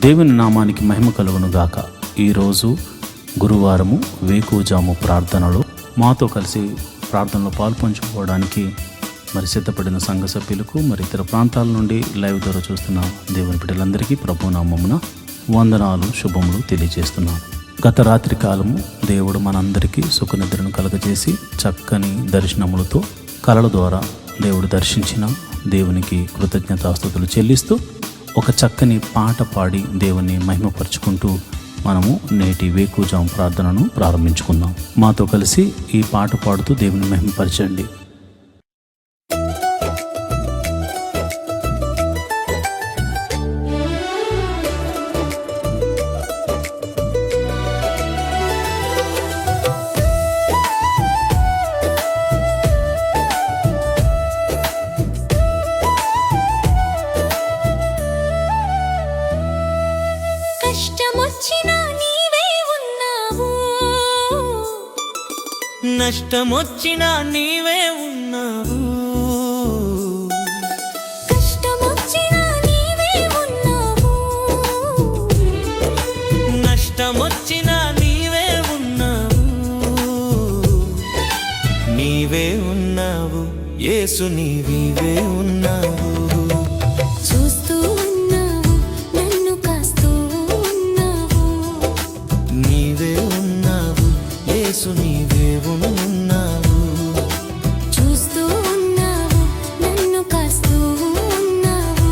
దేవుని నామానికి మహిమ కలుగును గాక. ఈరోజు గురువారము వేకువజాము ప్రార్థనలో మాతో కలిసి ప్రార్థనలో పాల్పంచుకోవడానికి సిద్ధపడిన సంఘ సభ్యులకు ఇతర ప్రాంతాల నుండి లైవ్ ద్వారా చూస్తున్న దేవుని బిడ్డలందరికీ ప్రభు నామమున వందనాలు శుభములు తెలియజేస్తున్నాను. గత రాత్రి కాలము దేవుడు మనందరికీ సుఖనిద్రను కలగజేసి చక్కని దర్శనములతో కలల ద్వారా దేవుడు దర్శించిన దేవునికి కృతజ్ఞతాస్తుతులు చెల్లిస్తూ ఒక చక్కని పాట పాడి దేవుని మహిమపరుచుకుంటూ మనము నేటి వేకువజాము ప్రార్థనను ప్రారంభించుకుందాం. మాతో కలిసి ఈ పాట పాడుతూ దేవుని మహిమపరచండి. నష్టమొచ్చినా నీవే ఉన్నావు, కష్టమొచ్చినా నీవే ఉన్నావు, నష్టమొచ్చినా నీవే ఉన్నావు, నీవే ఉన్నావు యేసు, నీవే ఉన్నావు. చూస్తూ ఉన్నావు, నన్ను కాస్తూ ఉన్నావు, నీవే ఉన్నావు యేసు, నీవే ఉన్నావు. చూస్తూ ఉన్నావు, నన్ను కాస్తూ ఉన్నావు.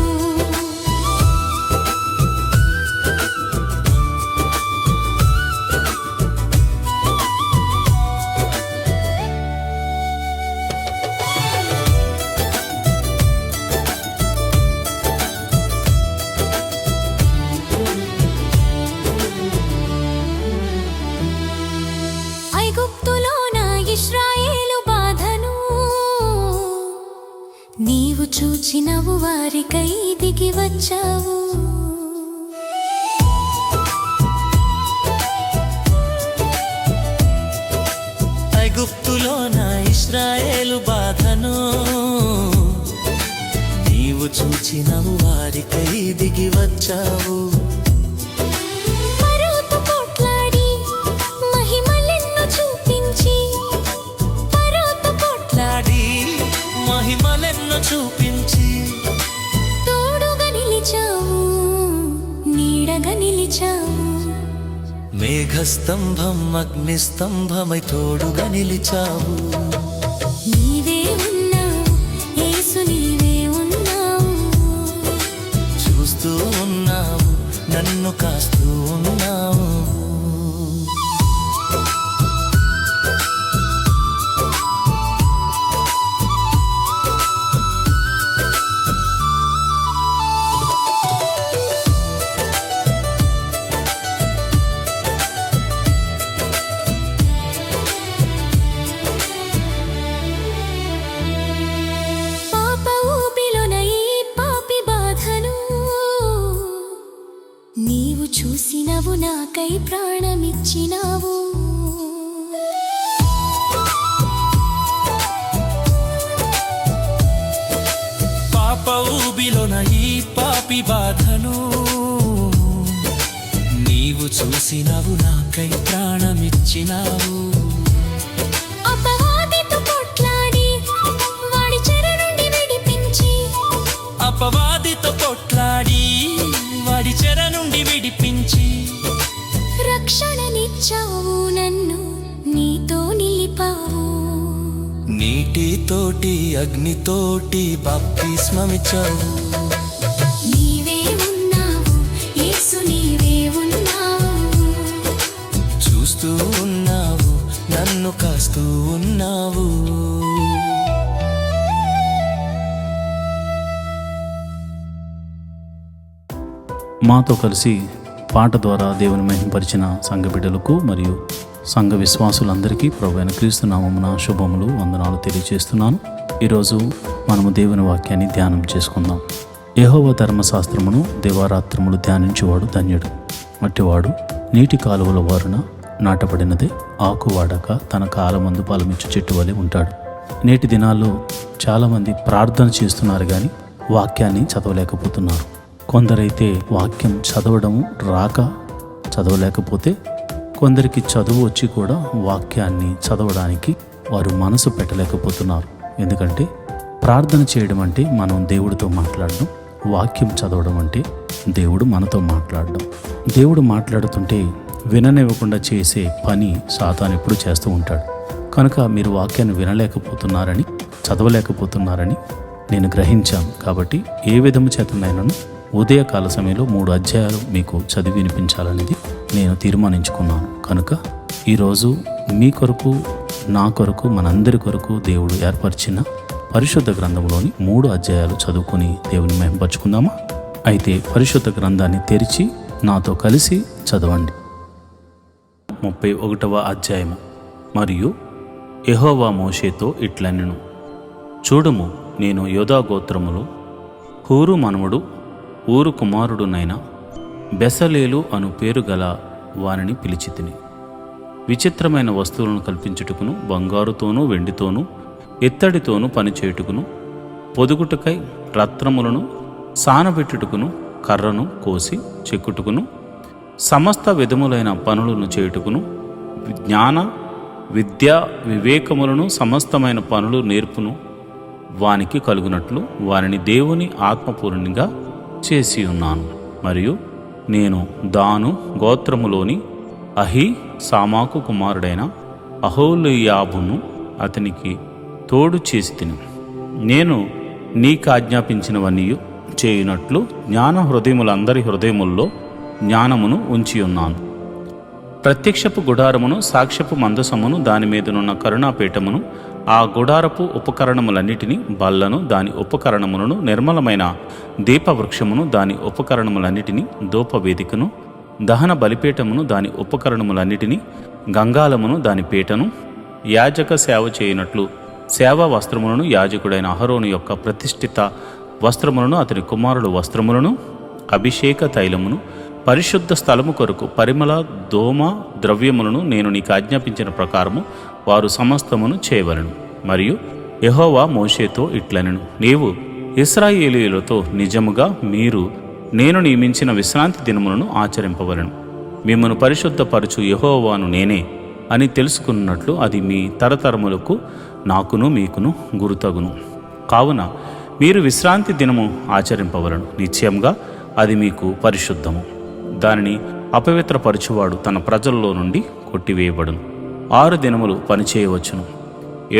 ఐగుప్తులోన ఇశ్రాయేలు బాధను నీవు చూచినవు, వారికై దిగి వచ్చావు. ఐగుప్తులోన ఇశ్రాయేలు బాధను నీవు చూచినవు, వారికై దిగి వచ్చావు. పరోతో పోట్లాడి మహిమలెన్నో చూపించి, పరోతో లాడి మహిమలెన్నో చూపించి, తోడుగా నిలిచావు, నీడగా నిలిచావు. మేఘస్తంభం అగ్నిస్తంభమై తోడుగా నిలిచావు. నీవే ఉన్నావు యేసు, నీవే ఉన్నావు. చూస్తూ ఉన్నావు, నన్ను కాస్తూ ఉన్నావు. పాప ఊబిలోన ఈ పాపి బాధను నీవు చూసినవు, నాకై ప్రాణమిచ్చినావు. పాప ఊబిలోన ఈ పాపి బాధను నీవు చూసినవు, నాకై ప్రాణమిచ్చినావు. అపవాదితో కొట్లాడి వాడి చెర నుండి విడిపించి, అపవాదితో కొట్లాడి వాడి చెర నుండి విడిపించి, రక్షణనిచ్చావు, నన్ను నీతో నిలిపావు. నీటితోటి అగ్నితోటి బాప్తిస్మమిచ్చావు. నీవే ఉన్నావు యేసు, నీవే ఉన్నావు. చూస్తూ ఉన్నావు, నన్ను కాస్తూ ఉన్నావు. మాతో కలిసి పాట ద్వారా దేవుని మహిమపరిచిన సంఘ బిడ్డలకు మరియు సంఘ విశ్వాసులందరికీ ప్రభువైన క్రీస్తు నామమున శుభములు వందనాలు తెలియజేస్తున్నాను. ఈరోజు మనము దేవుని వాక్యాన్ని ధ్యానం చేసుకుందాం. యెహోవా ధర్మశాస్త్రమును దివారాత్రములు ధ్యానించేవాడు ధన్యుడు. మట్టివాడు నీటి కాలువల వారున నాటబడినదే, ఆకు వాడక తన కాలమందు ఫలమిచ్చు చెట్టు వలె ఉంటాడు. నేటి దినాల్లో చాలామంది ప్రార్థన చేస్తున్నారు కానీ వాక్యాన్ని చదవలేకపోతున్నారు. కొందరైతే వాక్యం చదవడం రాక చదవలేకపోతే, కొందరికి చదువు వచ్చి కూడా వాక్యాన్ని చదవడానికి వారు మనసు పెట్టలేకపోతున్నారు. ఎందుకంటే ప్రార్థన చేయడం అంటే మనం దేవుడితో మాట్లాడడం, వాక్యం చదవడం అంటే దేవుడు మనతో మాట్లాడడం. దేవుడు మాట్లాడుతుంటే విననివ్వకుండా చేసే పని సాతాను ఎప్పుడు చేస్తూ ఉంటాడు. కనుక మీరు వాక్యాన్ని వినలేకపోతున్నారని, చదవలేకపోతున్నారని నేను గ్రహించాను. కాబట్టి ఏ విధము చేతనైనాను ఉదయకాల సమయంలో 3 అధ్యాయాలు మీకు చదివి వినిపించాలనేది నేను తీర్మానించుకున్నాను. కనుక ఈరోజు మీ కొరకు, నా కొరకు, మనందరి కొరకు దేవుడు ఏర్పరిచిన పరిశుద్ధ గ్రంథంలోని 3 అధ్యాయాలు చదువుకొని దేవుని మహిమపరచుకుందామా? అయితే పరిశుద్ధ గ్రంథాన్ని తెరిచి నాతో కలిసి చదవండి. 31వ అధ్యాయము. మరియు యెహోవా మోషేతో ఇట్లనెను, చూడుము, నేను యోధా గోత్రములో హూరు మనుమడు ఊరు కుమారుడునైన బెసలేలు అను పేరు గల వానిని పిలిచితిని. విచిత్రమైన వస్తువులను కల్పించుటకును, బంగారుతోనూ వెండితోనూ ఇత్తడితోనూ పనిచేయుటకును, పొదుగుటకై రత్నములను సానబెట్టుటకును, కర్రను కోసి చెక్కుటకును, సమస్త విధములైన పనులను చేయుటకును, జ్ఞాన విద్యా వివేకములను సమస్తమైన పనులు నేర్పును వానికి కలుగునట్లు వారిని దేవుని ఆత్మపూర్ణంగా చేసి ఉన్నాను. మరియు నేను దాను గోత్రములోని అహీ సామాకు కుమారుడైన అహోలియాబును అతనికి తోడు చేసి తిని, నేను నీకు ఆజ్ఞాపించినవన్నీ చేయునట్లు జ్ఞాన హృదయములందరి హృదయముల్లో జ్ఞానమును ఉంచి ఉన్నాను. ప్రత్యక్షపు గుడారమును, సాక్ష్యపు మందసమును, దాని మీదనున్న కరుణాపీఠమును, ఆ గుడారపు ఉపకరణములన్నిటినీ, బల్లను, దాని ఉపకరణములను, నిర్మలమైన దీపవృక్షమును, దాని ఉపకరణములన్నిటినీ, ధూపవేదికను, దహన బలిపీఠమును, దాని ఉపకరణములన్నిటినీ, గంగాలమును, దాని పీటను, యాజక సేవ చేయనట్లు సేవా వస్త్రములను, యాజకుడైన అహరోను యొక్క ప్రతిష్ఠిత వస్త్రములను, అతని కుమారుడు వస్త్రములను, అభిషేక తైలమును, పరిశుద్ధ స్థలము కొరకు పరిమళ దోమ ద్రవ్యములను నేను నీకు ఆజ్ఞాపించిన ప్రకారము వారు సమస్తమును చేయవలెను. మరియు యెహోవా మోషేతో ఇట్లనెను, నీవు ఇశ్రాయేలీయులతో నిజముగా మీరు నేను నియమించిన విశ్రాంతి దినములను ఆచరింపవలెను. మిమ్మను పరిశుద్ధపరచు యెహోవాను నేనే అని తెలుసుకున్నట్లు అది మీ తరతరములకు నాకును మీకును గురుతగును. కావున మీరు విశ్రాంతి దినము ఆచరింపవలను. నిశ్చయంగా అది మీకు పరిశుద్ధము. దానిని అపవిత్రపరచువాడు తన ప్రజల్లో నుండి కొట్టివేయబడును. 6 దినములు పనిచేయవచ్చును.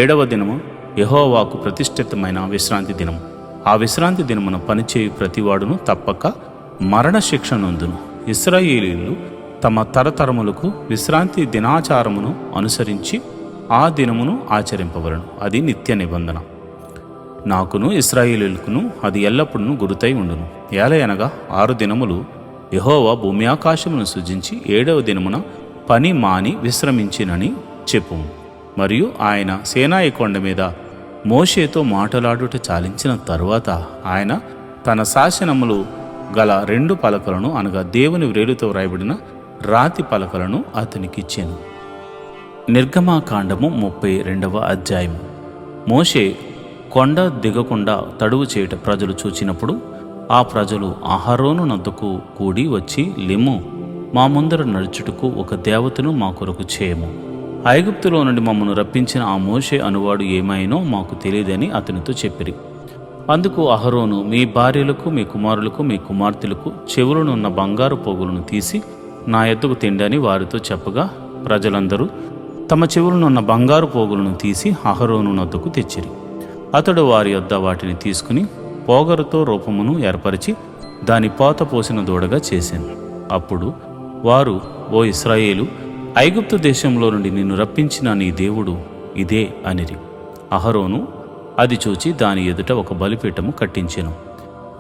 7వ దినము యెహోవాకు ప్రతిష్ఠితమైన విశ్రాంతి దినము. ఆ విశ్రాంతి దినమున పనిచేయు ప్రతివాడును తప్పక మరణ శిక్ష నొందును. ఇశ్రాయేలీయులు తమ తరతరములకు విశ్రాంతి దినాచారమును అనుసరించి ఆ దినమును ఆచరింపవలను. అది నిత్య నిబంధన. నాకును ఇశ్రాయేలీయులకును అది ఎల్లప్పుడూ గురుతై ఉండును. ఏలయనగా 6 దినములు యెహోవా భూమి ఆకాశమును సృజించి 7వ దినమున పని మాని విశ్రమించినని చెప్పుము. మరియు ఆయన సీనాయి కొండ మీద మోషేతో మాటలాడుట చాలించిన తరువాత ఆయన తన శాసనములు గల 2 పలకలను, అనగా దేవుని వ్రేలుతో వ్రాయబడిన రాతి పలకలను అతనికిచ్చాను. నిర్గమాకాండము 32వ అధ్యాయము. మోషే కొండ దిగకుండా తడువు చేయుట ప్రజలు చూచినప్పుడు ఆ ప్రజలు అహరోను నద్దకు కూడి వచ్చి, లెమ్ము, మా ముందర నడుచుటకు ఒక దేవతను మా కొరకు చేయము. ఐగుప్తులో నుండి మమ్మను రప్పించిన ఆ మోషే అనువాడు ఏమైనో మాకు తెలియదని అతనితో చెప్పిరి. అందుకు అహరోను, మీ భార్యలకు, మీ కుమారులకు, మీ కుమార్తెలకు చెవులనున్న బంగారు పోగులను తీసి నా ఎద్దుకు తిండని వారితో చెప్పగా, ప్రజలందరూ తమ చెవులనున్న బంగారు పోగులను తీసి అహరోను నద్దకు తెచ్చిరి. అతడు వారి యొద్ద వాటిని తీసుకుని పోగరుతో రూపమును ఏర్పరిచి దాని పోత పోసిన దూడగా చేశాను. అప్పుడు వారు, ఓ ఇశ్రాయేలు, ఐగుప్తు దేశంలో నుండి నిన్ను రప్పించిన నీ దేవుడు ఇదే అనిరి. అహరోను అది చూచి దాని ఎదుట ఒక బలిపీఠము కట్టించెను.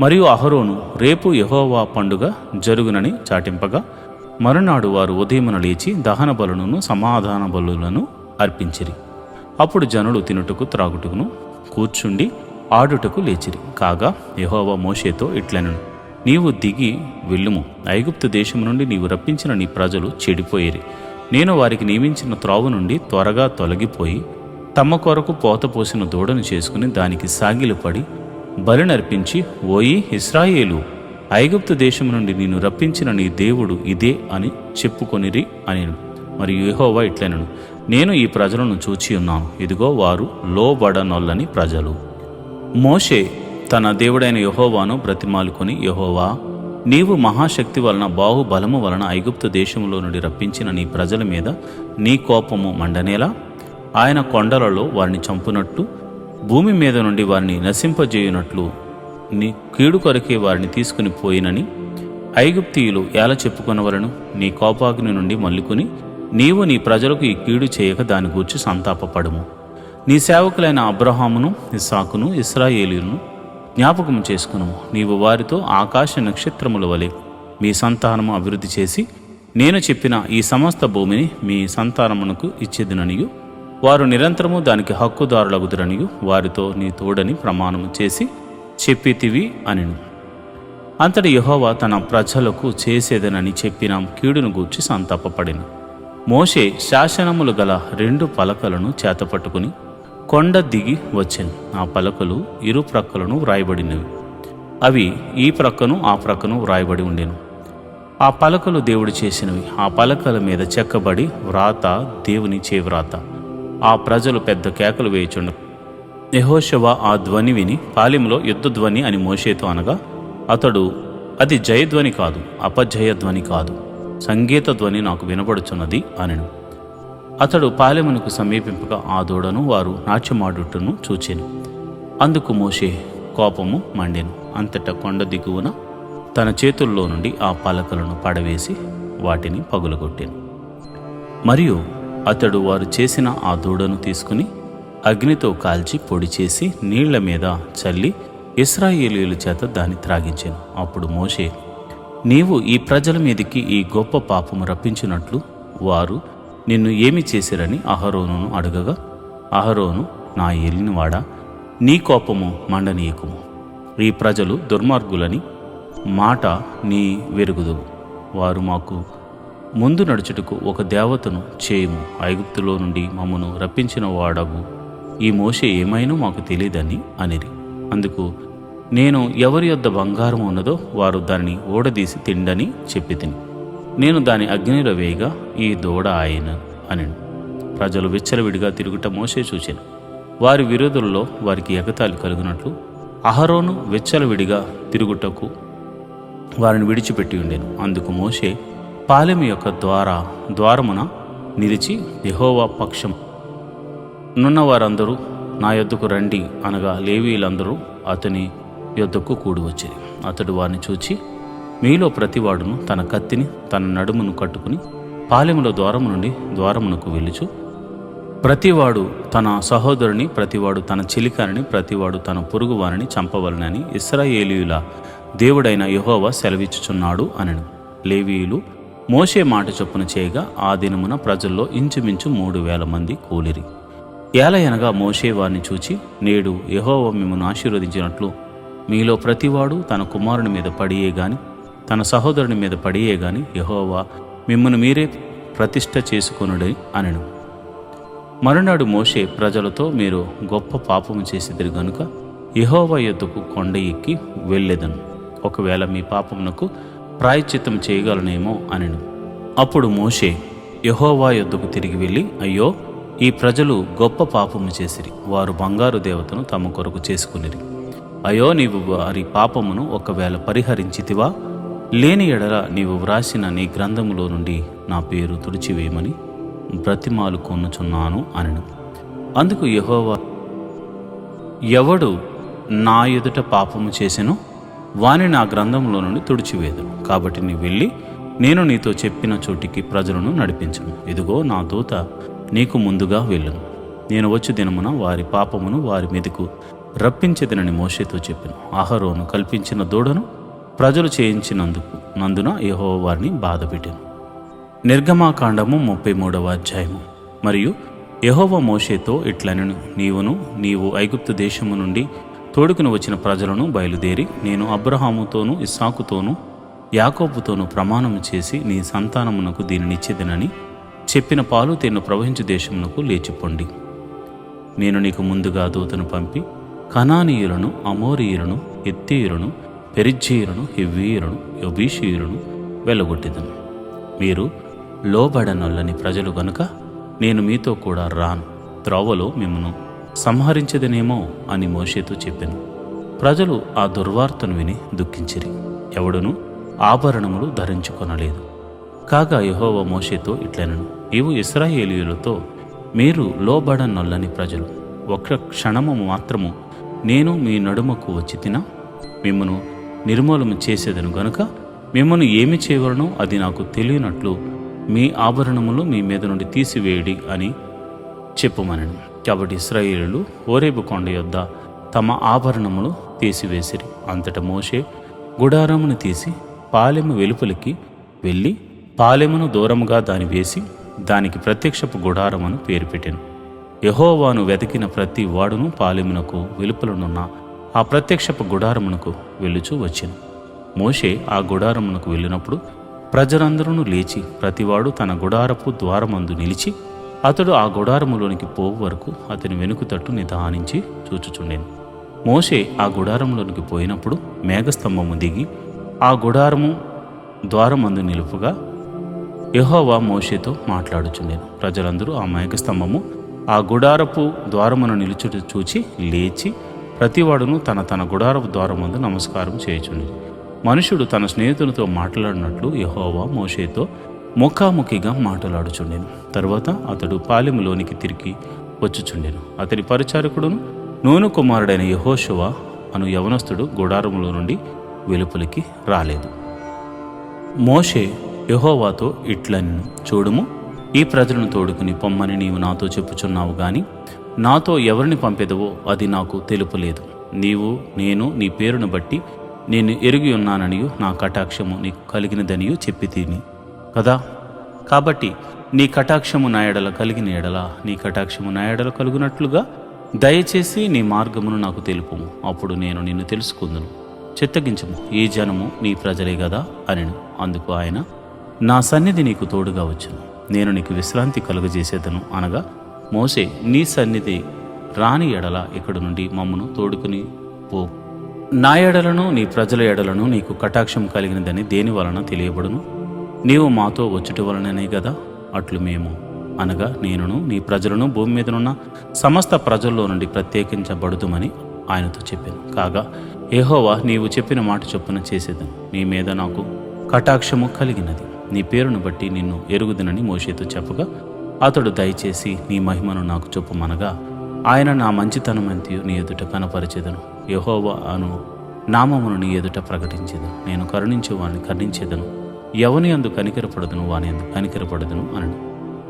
మరియు అహరోను రేపు యెహోవా పండుగ జరుగునని చాటింపగా, మరునాడు వారు ఉదయమున లేచి దహన బలులను సమాధాన బలులను అర్పించిరి. అప్పుడు జనులు తినుటకు త్రాగుటకును కూర్చుండి ఆడుటకు లేచిరి. కాగా యెహోవా మోషేతో ఇట్లనెను, నీవు దిగి వెళ్ళుము. ఐగుప్తు దేశం నుండి నీవు రప్పించిన నీ ప్రజలు చెడిపోయిరి. నేను వారికి నియమించిన త్రోవ నుండి త్వరగా తొలగిపోయి తమ కొరకు పోతపోసిన దూడను చేసుకుని దానికి సాగిలపడి బలినర్పించి, ఓయి ఇశ్రాయేలు, ఐగుప్తు దేశం నుండి నిన్ను రప్పించిన నీ దేవుడు ఇదే అని చెప్పుకొనిరి అనెను. మరియు యెహోవా ఇట్లనెను, నేను ఈ ప్రజలను చూచి ఉన్నాను, ఇదిగో వారు లోబడనొల్లని ప్రజలు. మోషే తన దేవుడైన యెహోవాను బ్రతిమాలుకొని, యెహోవా, నీవు మహాశక్తి వలన బాహుబలము వలన ఐగుప్తు దేశంలో నుండి రప్పించిన నీ ప్రజల మీద నీ కోపము మండనేలా? ఆయన కొండలలో వారిని చంపునట్టు, భూమి మీద నుండి వారిని నశింపజేయునట్లు నీ కీడు కొరకే వారిని తీసుకుని పోయినని ఐగుప్తీయులు ఎలా చెప్పుకొనవలను? నీ కోపాగ్ని నుండి మల్లుకుని నీవు నీ ప్రజలకు ఈ కీడు చేయక దాని గూర్చి సంతాపపడుము. నీ సేవకులైన అబ్రహామును, ఇస్సాకును, ఇశ్రాయేలీయులను జ్ఞాపకము చేసుకును. నీవు వారితో ఆకాశ నక్షత్రముల వలె మీ సంతానము అభివృద్ధి చేసి నేను చెప్పిన ఈ సమస్త భూమిని మీ సంతానమునకు ఇచ్చేదననియు, వారు నిరంతరము దానికి హక్కుదారులగుదురనియు వారితో నీ తోడని ప్రమాణము చేసి చెప్పితివి అనెను. అంతటి యెహోవా తన ప్రజలకు చేసేదనని చెప్పిన కీడును గూర్చి సంతాపపడెను. మోషే శాసనములు గల 2 పలకలను చేతపట్టుకుని కొండ దిగి వచ్చెను. ఆ పలకలు ఇరు ప్రక్కలను వ్రాయబడినవి. అవి ఈ ప్రక్కను ఆ ప్రక్కను వ్రాయబడి ఉండెను. ఆ పలకలు దేవుడు చేసినవి. ఆ పలకల మీద చెక్కబడి వ్రాత దేవుని చేవ్రాత. ఆ ప్రజలు పెద్ద కేకలు వేయుచుండగా యెహోషువ ఆ ధ్వని విని, పాలెములో యుద్ధ ధ్వని అని మోషేతో అనగా, అతడు, అది జయధ్వని కాదు, అపజయ ధ్వని కాదు, సంగీత ధ్వని నాకు వినబడుచున్నది అనెను. అతడు పాలెమునకు సమీపింపగా ఆ దూడను వారు నాట్యమాడుటను చూచెను. అందుకు మోషే కోపము మండెను. అంతటా కొండ దిగువన తన చేతుల్లో నుండి ఆ పలకలను పడవేసి వాటిని పగులగొట్టెను. మరియు అతడు వారు చేసిన ఆ దూడను తీసుకుని అగ్నితో కాల్చి పొడి చేసి నీళ్ల మీద చల్లి ఇశ్రాయేలీయుల చేత దాన్ని త్రాగించెను. అప్పుడు మోషే, నీవు ఈ ప్రజల మీదికి ఈ గొప్ప పాపము రప్పించినట్లు వారు నిన్ను ఏమి చేసిరని అహరోనును అడగగా, అహరోను, నా ఏలినవాడా, నీ కోపము మండనీయకుము. ఈ ప్రజలు దుర్మార్గులని మాట నీ వెరుగుదు. వారు మాకు ముందు నడుచుటకు ఒక దేవతను చేయుము. ఐగుప్తులో నుండి మమ్మను రప్పించిన వాడగు ఈ మోషే ఏమైనా మాకు తెలియదని అనిరి. అందుకు నేను ఎవరి యొద్ద బంగారం ఉన్నదో వారు దానిని ఓడదీసి తిండని చెప్పి తిని, నేను దాని అగ్నిలో వేయగా ఈ దూడ ఆయన అనెను. ప్రజలు విచ్చలవిడిగా తిరుగుట మోషే చూచెను. వారి విరోధుల్లో వారికి ఎగతాళి కలుగునట్లు అహరోను విచ్చలవిడిగా తిరుగుటకు వారిని విడిచిపెట్టి ఉండెను. అందుకు మోషే పాలెము యొక్క ద్వారమున నిలిచి, యెహోవా పక్షం నున్న వారందరూ నా యొద్దకు రండి అనగా లేవీయులందరూ అతని యొద్దకు కూడి వచ్చిరి. అతడు వారిని చూచి, మీలో ప్రతివాడును తన కత్తిని తన నడుమును కట్టుకుని పాలెముల ద్వారము నుండి ద్వారమునకు వెళ్ళుచు, ప్రతివాడు తన సహోదరుని, ప్రతివాడు తన చిలికారిని, ప్రతివాడు తన పొరుగువారిని చంపవలనని ఇశ్రాయేలీయుల దేవుడైన యెహోవా సెలవిచ్చుచున్నాడు అనెను. లేవీయులు మోషే మాట చొప్పున చేయగా ఆ దినమున ప్రజల్లో ఇంచుమించు 3,000 మంది కూలిరి. ఏలయనగా మోషే వారిని చూచి, నేడు యెహోవా మిమ్మల్ని ఆశీర్వదించినట్లు మీలో ప్రతివాడు తన కుమారుని మీద పడియే గాని తన సహోదరుని మీద పడియే గాని యెహోవా మిమ్మల్ని మీరే ప్రతిష్ఠ చేసుకొనుడి అనెను. మరునాడు మోషే ప్రజలతో, మీరు గొప్ప పాపము చేసిదిరి గనుక యెహోవా యొద్దకు కొండ ఎక్కి వెళ్ళెదను. ఒకవేళ మీ పాపమునకు ప్రాయశ్చిత్తం చేయగలనేమో అనెను. అప్పుడు మోషే యెహోవా యొద్దకు తిరిగి వెళ్ళి, అయ్యో, ఈ ప్రజలు గొప్ప పాపము చేసిరి. వారు బంగారు దేవతను తమ కొరకు చేసుకునిరి. అయ్యో, నీవు వారి పాపమును ఒకవేళ పరిహరించితివా? లేని ఎడల నీవు వ్రాసిన నీ గ్రంథములో నుండి నా పేరు తుడిచివేయమని బ్రతిమాలు కొనుచున్నాను అనెను. అందుకు యెహోవా, ఎవడు నా ఎదుట పాపము చేసెనో వాని నా గ్రంథంలో నుండి తుడిచివేదను. కాబట్టి నీ వెళ్ళి నేను నీతో చెప్పిన చోటికి ప్రజలను నడిపించును. ఇదిగో నా దూత నీకు ముందుగా వెళ్ళును. నేను వచ్చి దినమున వారి పాపమును వారి మీదకు రప్పించెదనని మోషేతో చెప్పెను. అహరోను కల్పించిన దూడను ప్రజలు చేయించినందున యెహోవా వారిని బాధపెట్టెను. నిర్గమాకాండము 33వ అధ్యాయము. మరియు యెహోవా మోషేతో ఇట్లనెను, నీవు ఐగుప్తు దేశము నుండి తోడుకుని వచ్చిన ప్రజలను బయలుదేరి నేను అబ్రహాముతోనూ ఇస్సాకుతోనూ యాకోబుతోనూ ప్రమాణము చేసి నీ సంతానమునకు దీనినిచ్చేదనని చెప్పిన పాలు తేనె ప్రవహించు దేశమునకు లేచిపోండి. నేను నీకు ముందుగా దూతను పంపి కనానీయులను, అమోరీయులను, ఎత్తీయులను, పెరిజ్జీయులను, హివ్వీయులను, యెబూసీయులను వెళ్ళగొట్టిదను. మీరు లోబడనొల్లని ప్రజలు గనుక నేను మీతో కూడా రాను, త్రోవలో మిమ్మను సంహరించదనేమో అని మోషేతో చెప్పాను. ప్రజలు ఆ దుర్వార్తను విని దుఃఖించిరి. ఎవడును ఆభరణములు ధరించుకొనలేదు. కాగా యెహోవా మోషేతో ఇట్లనెను, నీవు ఇశ్రాయేలీయులతో, మీరు లోబడనొల్లని ప్రజలు, ఒక్క క్షణము మాత్రము నేను మీ నడుమకు వచ్చి తినా మిమ్మను నిర్మూలన చేసేదను గనుక మిమ్మను ఏమి చేయవలనో అది నాకు తెలియనట్లు మీ ఆభరణములు మీ మీద నుండి తీసివేయడి అని చెప్పుమనను. కాబట్టి ఇశ్రాయేలీయులు హోరేబు కొండ యొద్ద తమ ఆభరణములు తీసివేసిరి. అంతటా మోషే గుడారమును తీసి పాలెము వెలుపలికి వెళ్ళి పాలెమును దూరముగా దాని వేసి దానికి ప్రత్యక్షపు గుడారమును పేరు పెట్టెను. యెహోవాను వెతికిన ప్రతి వాడును పాలెమునకు వెలుపలనున్న ఆ ప్రత్యక్షపు గుడారమునకు వెళ్ళుచూ వచ్చెను. మోషే ఆ గుడారమునకు వెళ్ళినప్పుడు ప్రజలందరూ లేచి ప్రతివాడు తన గుడారపు ద్వారమందు నిలిచి అతడు ఆ గుడారములోనికి పోవు వరకు అతని వెనుక తట్టు నిదానించి చూచుచుండెను. మోషే ఆ గుడారంలోనికి పోయినప్పుడు మేఘస్తంభము దిగి ఆ గుడారము ద్వారమందు నిలుపుగా యెహోవా మోషేతో మాట్లాడుచుండెను. ప్రజలందరూ ఆ మేఘస్తంభము ఆ గుడారపు ద్వారమును నిలుచుట చూచి లేచి ప్రతివాడును తన తన గుడారపు ద్వారమందు నమస్కారం చేయుచుండెను. మనుషుడు తన స్నేహితునితో మాట్లాడినట్లు యెహోవా మోషేతో ముఖాముఖిగా మాట్లాడుచుండెను. తరువాత అతడు పాలెములోనికి తిరిగి వచ్చుచుండెను. అతడి పరిచారకుడును నూను కుమారుడైన యెహోషువ అను యవనస్తుడు గుడారములో నుండి వెలుపలికి రాలేదు. మోషే యెహోవాతో ఇట్లనెను, చూడుము, ఈ ప్రజలను తోడుకుని పొమ్మని నీవు నాతో చెప్పుచున్నావు గాని నాతో ఎవరిని పంపెదవో అది నాకు తెలుపలేదు. నీవు నేను నీ పేరును బట్టి నేను ఎరిగి ఉన్నాననియు నా కటాక్షము నీకు కలిగినదనియు చెప్పి తిని కదా. కాబట్టి నీ కటాక్షము నా ఎడల కలిగిన ఎడల నీ కటాక్షము నా ఎడల కలుగునట్లుగా దయచేసి నీ మార్గమును నాకు తెలుపుము, అప్పుడు నేను నిన్ను తెలుసుకుందును. చిత్తగించము, ఈ జనము నీ ప్రజలే గదా అనెను. అందుకు ఆయన, నా సన్నిధి నీకు తోడుగా వచ్చును, నేను నీకు విశ్రాంతి కలుగజేసేదను అనగా, మోషే, నీ సన్నిధి రాని ఎడల ఇక్కడి నుండి మమ్మను తోడుకుని పో. నా ఎడలను నీ ప్రజల ఎడలను నీకు కటాక్షం కలిగినదని దేని వలన తెలియబడును? నీవు మాతో వచ్చుట వలననే గదా. అట్లు మేము అనగా నేనును నీ ప్రజలను భూమి మీదనున్న సమస్త ప్రజల్లో నుండి ప్రత్యేకించబడుదుమని ఆయనతో చెప్పాను. కాగా యెహోవా, నీవు చెప్పిన మాట చొప్పున చేసేదను, నీ మీద నాకు కటాక్షము కలిగినది, నీ పేరును బట్టి నిన్ను ఎరుగుదునని మోషేతో చెప్పగా, అతడు దయచేసి నీ మహిమను నాకు చొప్పుమనగా, ఆయన నా మంచితనమంతయు నీ ఎదుట కనపరిచెదను, యెహోవా అను నామమును నీ ఎదుట ప్రకటించేదను, నేను కరుణించు వాని కరుణించేదను, ఎవని అందు కనికరపడదును వాని అందు కనికరపడదును అనను.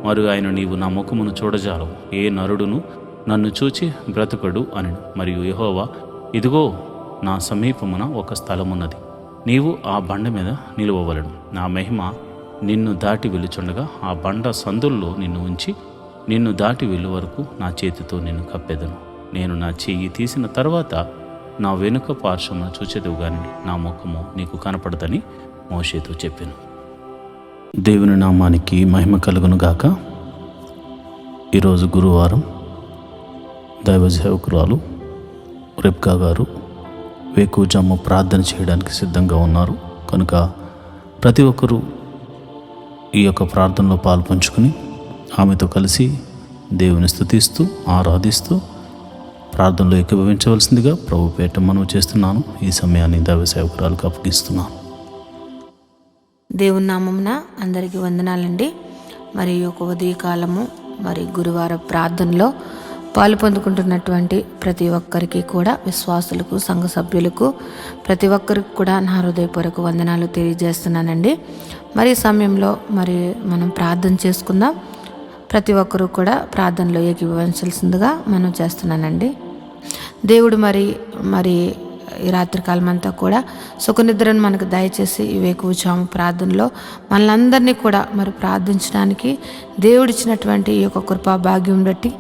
మరియు ఆయన, నీవు నా ముఖమును చూడజాలవు, ఏ నరుడును నన్ను చూచి బ్రతుకడు అనను. మరియు యెహోవా, ఇదిగో నా సమీపమున ఒక స్థలమున్నది, నీవు ఆ బండ మీద నిలువవలెను, నా మహిమ నిన్ను దాటి వెళ్ళుచుండగా ఆ బండ సందుల్లో నిన్ను ఉంచి నిన్ను దాటి వెళ్ళు వరకు నా చేతితో నిన్ను కప్పెదను. నేను నా చెయ్యి తీసిన తర్వాత నా వెనుక పార్శ్వమును చూచెదవు గాని నా ముఖము నీకు కనపడదని మోషేతో చెప్పాను. దేవుని నామానికి మహిమ కలుగును గాక. ఈరోజు గురువారం దైవ సేవకురాలు రెబ్కా గారు వేకువజాము ప్రార్థన చేయడానికి సిద్ధంగా ఉన్నారు. కనుక ప్రతి ఒక్కరూ ఈ యొక్క ప్రార్థనలో పాల్పంచుకుని ఆమెతో కలిసి దేవుని స్తుతిస్తూ ఆరాధిస్తూ ప్రార్థనలో ఏకీభవించవలసిందిగా ప్రభు పేట మనవి చేస్తున్నాను. ఈ సమయాన్ని దైవ సేవకురాలకు అప్పగిస్తున్నాను. దేవుని నామమున అందరికీ వందనాలండి. మరి ఈ యొక్క ఉదయకాలము మరి గురువార ప్రార్థనలో పాలు పొందుకుంటున్నటువంటి ప్రతి ఒక్కరికి కూడా, విశ్వాసులకు, సంఘ సభ్యులకు, ప్రతి ఒక్కరికి కూడా నా హృదయపూర్వక వందనాలు తెలియజేస్తున్నానండి. మరి ఈ సమయంలో మరి మనం ప్రార్థన చేసుకుందాం. ప్రతి ఒక్కరూ కూడా ప్రార్థనలో ఏకీభవించాల్సిందిగా మనం చేస్తున్నానండి. దేవుడు మరి ఈ రాత్రికాలం అంతా కూడా సుఖనిద్రను మనకు దయచేసి ఈ వేకువజాము ప్రార్థనలో మనలందరినీ కూడా మరి ప్రార్థించడానికి దేవుడిచ్చినటువంటి ఈ యొక్క కృపా భాగ్యం బట్టి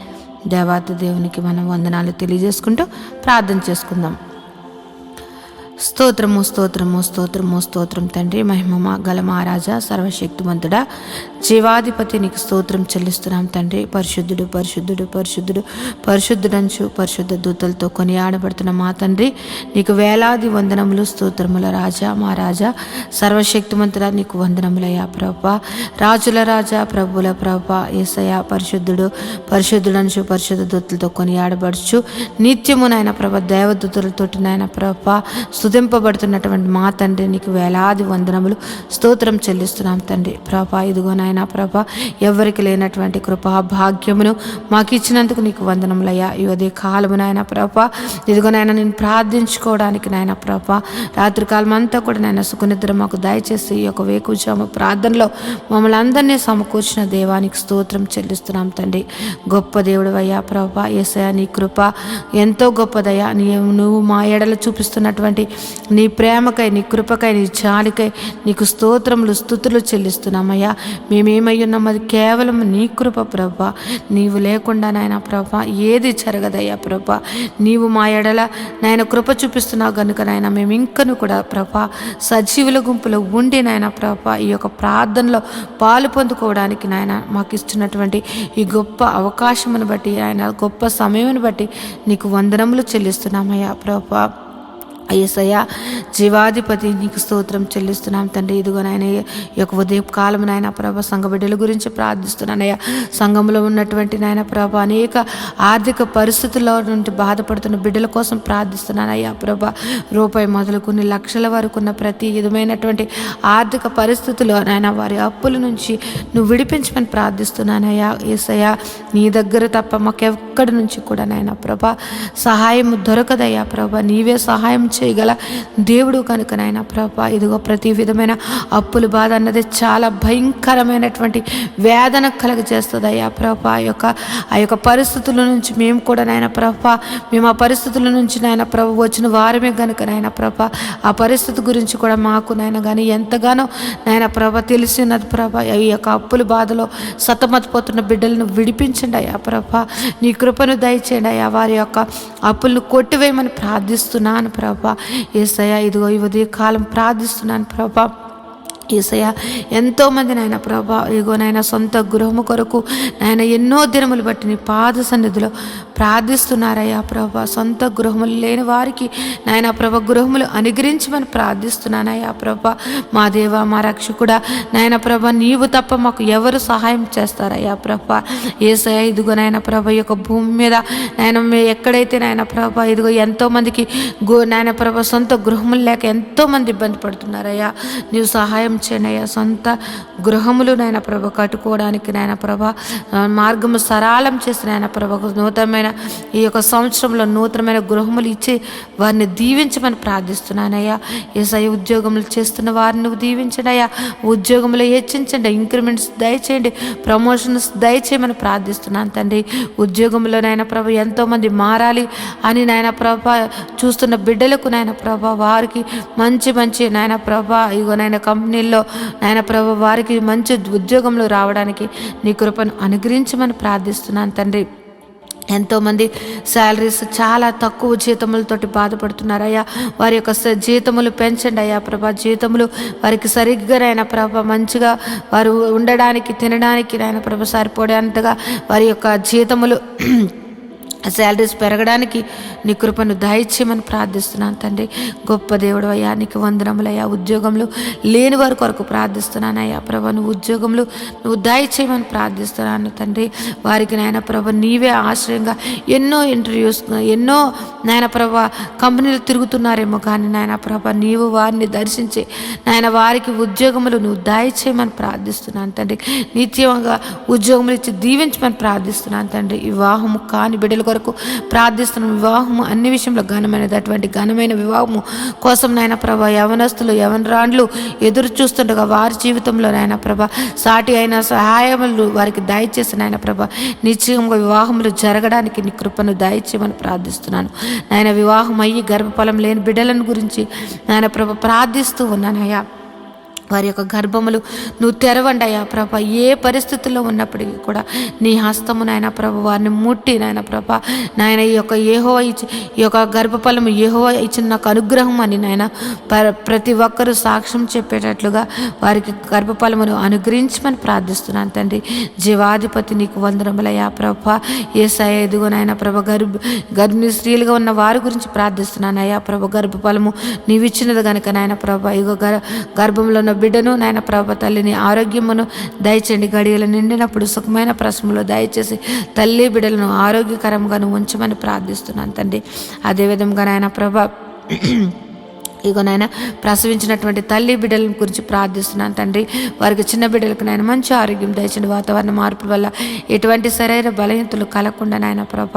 దేవాతి దేవునికి మనం వందనాలు తెలియజేసుకుంటూ ప్రార్థన చేసుకుందాం. స్తోత్రము స్తోత్రము స్తోత్రము స్తోత్రం తండ్రి, మహిమ గల మహారాజా, సర్వశక్తిమంతుడా, జీవాధిపతి, నీకు స్తోత్రం చెల్లిస్తున్నాం తండ్రి. పరిశుద్ధుడు పరిశుద్ధుడు పరిశుద్ధుడు పరిశుద్ధుడంచు పరిశుద్ధ దూతలతో కొనియాడబడుతున్న మా తండ్రి, నీకు వేలాది వందనములు, స్తోత్రముల రాజా, మా రాజా, సర్వశక్తిమంతుడా, నీకు వందనములయ్యా ప్రభా. రాజుల రాజా, ప్రభుల ప్రభా, యేసయ్యా పరిశుద్ధుడు పరిశుద్ధుడంచు పరిశుద్ధ దూతలతో కొనియాడబడుచు నిత్యము నాయన ప్రభ దేవదూతలతోటి నాయన ప్రభా స్తుతింపబడుతున్నటువంటి మా తండ్రి, నీకు వేలాది వందనములు, స్తోత్రం చెల్లిస్తున్నాం తండ్రి. ప్రభా ఇదిగో నాయన ప్రభా, ఎవరికి లేనటువంటి కృపా భాగ్యమును మాకు ఇచ్చినందుకు నీకు వందనములయ్యా. ఈ ఉదయ కాలము నాయన ప్రభా, ఇదిగో నాయన నేను ప్రార్థించుకోవడానికి నాయన ప్రభా, రాత్రికాలం అంతా కూడా నాయన సుఖనిద్ర మాకు దయచేసి ఈ యొక్క వేకుజాము ప్రార్థనలో మమ్మల్ని అందరినీ సమకూర్చిన దేవానికి స్తోత్రం చెల్లిస్తున్నాం తండ్రి. గొప్ప దేవుడు అయ్యా ప్రభా, యేసయ్యా నీ కృప ఎంతో గొప్పదయ్యా. నువ్వు మా ఎడల చూపిస్తున్నటువంటి నీ ప్రేమకై, నీ కృపకై, నీ జాలికై నీకు స్తోత్రములు స్తుతులు చెల్లిస్తున్నామయ్యా. మేమేమై ఉన్నాం, అది కేవలం నీ కృప ప్రభా. నీవు లేకుండా నాయన ప్రభా ఏది జరగదయ్యా ప్రభా. నీవు మా ఎడల నాయన కృప చూపిస్తున్నావు కనుక నాయన మేము ఇంకను కూడా ప్రభా సజీవుల గుంపులో ఉండి నాయన ప్రభా ఈ యొక్క ప్రార్థనలో పాలు పొందుకోవడానికి నాయన మాకు ఇస్తున్నటువంటి ఈ గొప్ప అవకాశమును బట్టి, ఆయన గొప్ప సమయమును బట్టి నీకు వందనములు చెల్లిస్తున్నామయ్యా ప్రభా. యేసయ్యా జీవాధిపతి, నీకు స్తోత్రం చెల్లిస్తున్నాం తండ్రి. ఇదిగో నాయన ఈ యొక్క ఉదయం కాలం నాయన ప్రభ సంఘ బిడ్డల గురించి ప్రార్థిస్తున్నానయ్యా. సంఘంలో ఉన్నటువంటి నాయన ప్రభ అనేక ఆర్థిక పరిస్థితుల్లో నుండి బాధపడుతున్న బిడ్డల కోసం ప్రార్థిస్తున్నానయ్యా ప్రభ. రూపాయి మొదలుకుని లక్షల వరకు ఉన్న ప్రతి విధమైనటువంటి ఆర్థిక పరిస్థితుల్లో నాయన వారి అప్పుల నుంచి నువ్వు విడిపించమని ప్రార్థిస్తున్నానయ్యా. యేసయ్యా నీ దగ్గర తప్ప మాకెక్కడి నుంచి కూడా నాయన ప్రభ సహాయం దొరకదయ్యా ప్రభ. నీవే సహాయం చేయగల దేవుడు కనుక నాయన ప్రభా, ఇదిగో ప్రతి విధమైన అప్పుల బాధ అన్నది చాలా భయంకరమైనటువంటి వేదన కలగజేస్తుంది అయ్యా ప్రభా. ఆ యొక్క పరిస్థితుల నుంచి మేము కూడా నాయన ప్రభా, మేము ఆ పరిస్థితుల నుంచి నాయన ప్రభ వచ్చిన వారమే కనుక నాయన ప్రభా, ఆ పరిస్థితి గురించి కూడా మాకు నాయన కానీ ఎంతగానో నాయన ప్రభ తెలిసినది ప్రభా. ఈ యొక్క అప్పుల బాధలో సతమతపోతున్న బిడ్డలను విడిపించండి అయ్యా ప్రభా. నీ కృపను దయచేయండి అయ్యా. వారి యొక్క అప్పులను కొట్టివేయమని ప్రార్థిస్తున్నాను ప్రభా. యేసయ్యా ఇదిగో ఈ ఉదయ కాలం ప్రార్థిస్తున్నాను ప్రభా. యేసయ్యా ఎంతోమంది నాయన ప్రభా ఇదిగో నాయన సొంత గృహము కొరకు నాయన ఎన్నో దినములు బట్టి నీ పాద సన్నిధిలో ప్రార్థిస్తున్నారయ్యా ప్రభా. సొంత గృహములు లేని వారికి నాయన ప్రభ గృహములు అనుగ్రహించమని ప్రార్థిస్తున్నానయ్యా ప్రభా. మా దేవ మా రక్షకుడా నాయన ప్రభ, నీవు తప్ప మాకు ఎవరు సహాయం చేస్తారయ్యా ప్రభా. యేసయ్యా ఇదిగో నాయన ప్రభ ఈ యొక్క భూమి మీద నాయన ఎక్కడైతే నాయన ప్రభ ఇదిగో ఎంతోమందికి నాయన ప్రభ సొంత గృహములు లేక ఎంతోమంది ఇబ్బంది పడుతున్నారయ్యా. నీవు సహాయం చేనయ్యా. సొంత గృహములు నాయన ప్రభ కట్టుకోవడానికి నాయన ప్రభ మార్గము సరళం చేసిన నాయన ప్రభ నూతనమైన ఈ యొక్క సంవత్సరంలో నూతనమైన గృహములు ఇచ్చి వారిని దీవించమని ప్రార్థిస్తున్నానయ్యా. యేసయ్య ఉద్యోగములు చేస్తున్న వారిని నువ్వు దీవించండి అయ్యా. ఉద్యోగములు హెచ్చించండి, ఇంక్రిమెంట్స్ దయచేయండి, ప్రమోషన్స్ దయచేయమని ప్రార్థిస్తున్నాను తండ్రి. ఉద్యోగంలో నాయన ప్రభ ఎంతోమంది మారాలి అని నాయన ప్రభ చూస్తున్న బిడ్డలకు నాయన ప్రభ వారికి మంచి మంచి నాయన ప్రభ ఇగో నాయన కంపెనీల్లో నాయన ప్రభ వారికి మంచి ఉద్యోగంలో రావడానికి నీ కృపను అనుగ్రహించమని ప్రార్థిస్తున్నాను తండ్రి. ఎంతోమంది శాలరీస్ చాలా తక్కువ జీతములతోటి బాధపడుతున్నారయ్యా. వారి యొక్క జీతములు పెంచండి అయ్యా ప్రభా. జీతములు వారికి సరిగ్గా నాయన ప్రభ మంచిగా వారు ఉండడానికి తినడానికి నాయన ప్రభ సరిపోయేంతగా వారి యొక్క జీతములు శాలరీస్ పెరగడానికి నీ కృపను దయచేయమని ప్రార్థిస్తున్నాను తండ్రి. గొప్ప దేవుడు అయ్యా, నీకు వందనములయ్యా. ఉద్యోగంలో లేని వారి కొరకు ప్రార్థిస్తున్నానయ్యా ప్రభ. నువ్వు ఉద్యోగంలో నువ్వు దయచేయమని ప్రార్థిస్తున్నాను తండ్రి. వారికి నాయన ప్రభ నీవే ఆశ్రయంగా ఎన్నో ఇంటర్వ్యూస్ ఎన్నో నాయన ప్రభ కంపెనీలు తిరుగుతున్నారేమో కానీ నాయన ప్రభ నీవు వారిని దర్శించి నాయన వారికి ఉద్యోగములు నువ్వు దయచేయమని ప్రార్థిస్తున్నాను తండ్రి. నిత్యంగా ఉద్యోగములు ఇచ్చి దీవించమని ప్రార్థిస్తున్నాను తండ్రి. వివాహము కాని బిడ్డల కొరకు ప్రార్థిస్తున్నాం. వివాహము అన్ని విషయంలో ఘనమైనది. అటువంటి ఘనమైన వివాహము కోసం నాయన ప్రభ యవనస్తులు యవనరాండ్లు ఎదురు చూస్తుండగా వారి జీవితంలో నాయన ప్రభ సాటి అయిన సహాయములు వారికి దయచేసి నాయన ప్రభ నిశ్చయంగా వివాహములు జరగడానికి నీ కృపను దయచేయమని ప్రార్థిస్తున్నాను నాయన. వివాహం అయ్యి గర్భఫలం లేని బిడ్డలను గురించి నాయన ప్రభ ప్రార్థిస్తూ ఉన్నానయ్యా. వారి యొక్క గర్భములు నువ్వు తెరవండి అయ్యా ప్రభ. ఏ పరిస్థితుల్లో ఉన్నప్పటికీ కూడా నీ హస్తము నాయన ప్రభ వారిని ముట్టి నాయన ప్రభ నాయన ఈ యొక్క గర్భఫలము యెహోవా ఇచ్చిన నాకు అనుగ్రహం అని నాయన ప్రతి ఒక్కరూ సాక్ష్యం చెప్పేటట్లుగా వారికి గర్భఫలమును అనుగ్రహించమని ప్రార్థిస్తున్నాను తండ్రి. జీవాధిపతి నీకు వందనములయ్యా ప్రభ. యేసయ్య ఎదుగో నాయన ప్రభ గర్భిణీ స్త్రీలుగా ఉన్న వారి గురించి ప్రార్థిస్తున్నాను అయ్యా ప్రభ. గర్భఫలము నీవు ఇచ్చినది కనుక నాయన ప్రభ ఇగో గర్భంలో ఉన్న బిడ్డను నాయన ప్రభ తల్లిని ఆరోగ్యమును దయచేయండి. గడియలు నిండినప్పుడు సుఖమైన ప్రసములో దయచేసి తల్లి బిడ్డలను ఆరోగ్యకరంగా ఉంచమని ప్రార్థిస్తున్నాను తండ్రి. అదేవిధంగా నాయన ప్రభ ఇగో నాయన ప్రసవించినటువంటి తల్లి బిడ్డల గురించి ప్రార్థిస్తున్నాను తండ్రి. వారికి చిన్న బిడ్డలకు నాయన మంచి ఆరోగ్యం దయచండి. వాతావరణ మార్పుల వల్ల ఎటువంటి శరీర బలహీనతలు కలగకుండా నాయన ప్రభ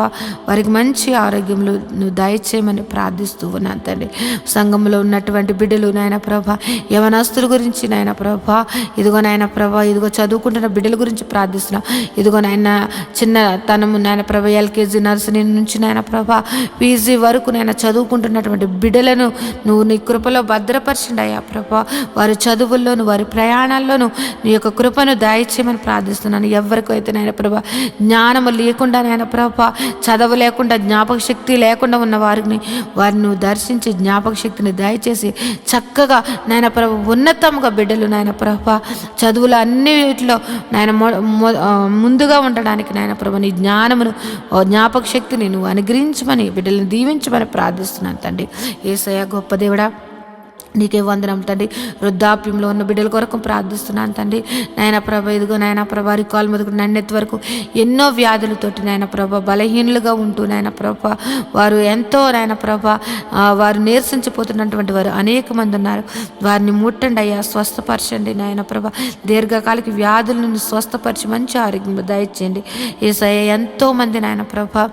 వారికి మంచి ఆరోగ్యంలో నువ్వు దయచేయమని ప్రార్థిస్తూ ఉన్నాను తండ్రి. సంఘంలో ఉన్నటువంటి బిడ్డలు నాయన ప్రభ యవనస్తుల గురించి నాయన ప్రభ ఇదిగో నాయన ప్రభ ఇదిగో చదువుకుంటున్న బిడ్డల గురించి ప్రార్థిస్తున్నాం. ఇదిగో నాయన చిన్నతనము నాయన ప్రభ ఎల్కేజీ నర్సరీ నుంచి నాయన ప్రభ పీజీ వరకు నాయన చదువుకుంటున్నటువంటి బిడ్డలను నువ్వు నీ కృపలో భద్రపరచండి అయ్యా ప్రభా. వారి చదువుల్లోను వారి ప్రయాణాల్లోనూ నీ యొక్క కృపను దయచేయమని ప్రార్థిస్తున్నాను. ఎవరికైతే నాయన ప్రభా జ్ఞానము లేకుండా నాయన ప్రభా చదువు లేకుండా జ్ఞాపక శక్తి లేకుండా ఉన్న వారిని నువ్వు దర్శించి జ్ఞాపక శక్తిని దయచేసి చక్కగా నాయన ప్రభా ఉన్నతంగా బిడ్డలు నాయన ప్రభా చదువులు అన్నిటిలో నాయన ముందుగా ఉండడానికి నాయన ప్రభా నీ జ్ఞానమును జ్ఞాపక శక్తిని నువ్వు అనుగ్రహించమని బిడ్డలను దీవించమని ప్రార్థిస్తున్నాను తండ్రి. యేసయ్య గొప్ప దేవుడా నీకే వందనం తండ్రి. వృద్ధాప్యంలో ఉన్న బిడ్డల కొరకు ప్రార్థిస్తున్నాను తండ్రి. నాయన ప్రభ ఇదిగో నాయన ప్రభ కాలు మొదలు నన్నెత్తి వరకు ఎన్నో వ్యాధులతోటి నాయన ప్రభ బలహీనులుగా ఉంటూ నాయన ప్రభ వారు ఎంతో నాయన ప్రభ వారు నీరసించిపోతున్నటువంటి వారు అనేక మంది ఉన్నారు. వారిని ముట్టండి అయ్యా, స్వస్థపరచండి నాయన ప్రభ. దీర్ఘకాలిక వ్యాధులను స్వస్థపరిచి మంచి ఆరోగ్యం దయచేయండి. యేసయ్య ఎంతో మంది నాయన ప్రభ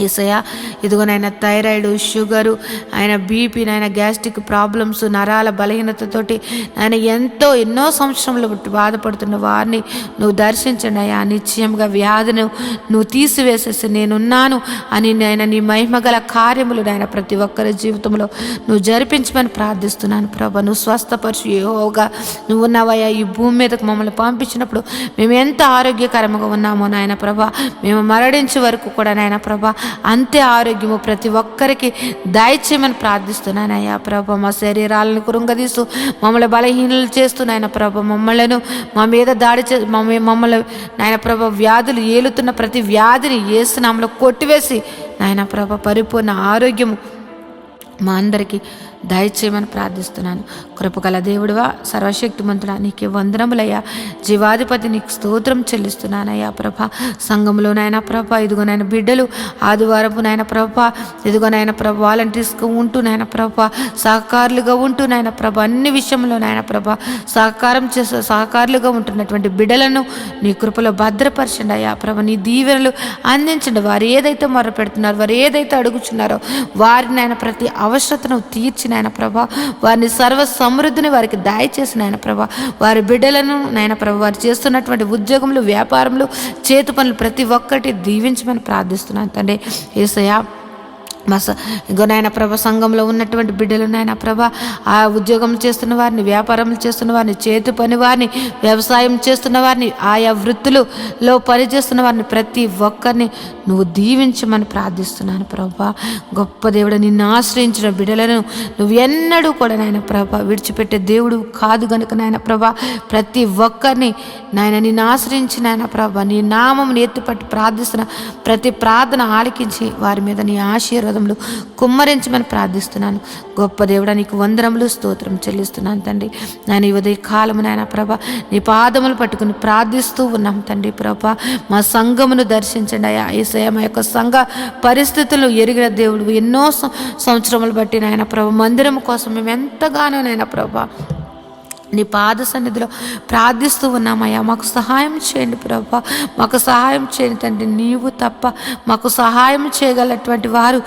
యేసయ్య ఇదిగో నాయన థైరాయిడ్, షుగరు, ఆయన బీపీ, నాయన గ్యాస్ట్రిక్ ప్రాబ్లమ్స్, నరాల బలహీనతతోటి ఆయన ఎన్నో సంవత్సరంలో బాధపడుతున్న వారిని నువ్వు దర్శించండి అయ్యా. నిశ్చయంగా వ్యాధిని నువ్వు తీసివేసేసి నేనున్నాను అని నాయన నీ మహిమగల కార్యములు నాయన ప్రతి ఒక్కరి జీవితంలో నువ్వు జరిపించమని ప్రార్థిస్తున్నాను ప్రభా. నువ్వు స్వస్థపరచు యెహోవాగా నువ్వు ఉన్నావయ్యా. ఈ భూమి మీదకు మమ్మల్ని పంపించినప్పుడు మేము ఎంత ఆరోగ్యకరంగా ఉన్నామో నాయన ప్రభా, మేము మరణించే వరకు కూడా నాయన ప్రభా అంతే ఆరోగ్యము ప్రతి ఒక్కరికి దయచేయమని ప్రార్థిస్తున్నానయ్యా ప్రభ. మా శరీరాలను కృంగదీస్తూ మమ్మల్ని బలహీనలు చేస్తూ నాయన ప్రభ మా మీద దాడి మమ్మల్ని నాయన ప్రభ వ్యాధులు ఏలుతున్న ప్రతి వ్యాధిని యేసు నామములో కొట్టివేసి నాయన ప్రభ పరిపూర్ణ ఆరోగ్యము మా అందరికీ దయచేయమని ప్రార్థిస్తున్నాను. కృపగల దేవుడివా, సర్వశక్తిమంతుడా, నీకే వందనములయ్యా. జీవాధిపతి నీకు స్తోత్రం చెల్లిస్తున్నానయ్యా ప్రభ. సంఘంలో నాయన ప్రభ ఇదిగో నాయన బిడ్డలు ఆదివారపు నాయన ప్రభ ఇదిగో నాయన ప్రభ వాలంటీర్స్గా ఉంటూ నాయన ప్రభ సహకారులుగా ఉంటూ నాయన ప్రభ అన్ని విషయంలో నాయన ప్రభ సహకారులుగా ఉంటున్నటువంటి బిడ్డలను నీ కృపలో భద్రపరచండి అయ్యా ప్రభ. నీ దీవెనలు అందించండి. వారు ఏదైతే మొర్ర పెడుతున్నారో, వారు ఏదైతే అడుగుచున్నారో వారిని నాయన ప్రతి అవసరతను తీర్చి నాయన ప్రభ వారిని సర్వ సమృద్ధిని వారికి దయచేసిన ఆయన ప్రభ. వారి బిడ్డలను నాయన ప్రభ వారు చేస్తున్నటువంటి ఉద్యోగములు, వ్యాపారములు, చేతి పనులు ప్రతి ఒక్కటి దీవించమని ప్రార్థిస్తున్నాను తండ్రి. యేసయ్య ఇంకో నాయన ప్రభ సంఘంలో ఉన్నటువంటి బిడ్డలు నాయన ప్రభ ఆ ఉద్యోగం చేస్తున్న వారిని, వ్యాపారం చేస్తున్న వారిని, చేతి పని వారిని, వ్యవసాయం చేస్తున్న వారిని, ఆయా వృత్తులలో పనిచేస్తున్న వారిని ప్రతి ఒక్కరిని నువ్వు దీవించమని ప్రార్థిస్తున్నాను ప్రభా. గొప్ప దేవుడు, నిన్ను ఆశ్రయించిన బిడ్డలను నువ్వు ఎన్నడూ కూడా నాయన ప్రభ విడిచిపెట్టే దేవుడు కాదు గనుక నాయన ప్రభ ప్రతి ఒక్కరిని నాయన నిన్ను ఆశ్రయించి నాయన ప్రభ నీ నామమును ఎత్తిపట్టి ప్రార్థిస్తున్న ప్రతి ప్రార్థన ఆలకించి వారి మీద నీ ఆశీర్వాదములు కుమ్మరించమని ప్రార్థిస్తున్నాను. గొప్ప దేవుడా, నీకు వందనములు స్తోత్రం చెల్లిస్తున్నాను తండ్రి. నేను ఈ ఉదయ కాలము నాయన ప్రభ నీ పాదములు పట్టుకుని ప్రార్థిస్తూ ఉన్నాం తండ్రి ప్రభ. మా సంఘమును దర్శించండి అయ్యా. యేసయ్య మా యొక్క సంఘ పరిస్థితులు ఎరిగిన దేవుడు. ఎన్నో సంవత్సరములు బట్టి నాయన ప్రభ మందిరం కోసం మేము ఎంతగానో నాయన ప్రభ నీ పాద సన్నిధిలో ప్రార్థిస్తూ ఉన్నామయ్యా. మాకు సహాయం చేయండి ప్రభా, మాకు సహాయం చేయండి తండ్రి. నీవు తప్ప మాకు సహాయం చేయగలటువంటి వారు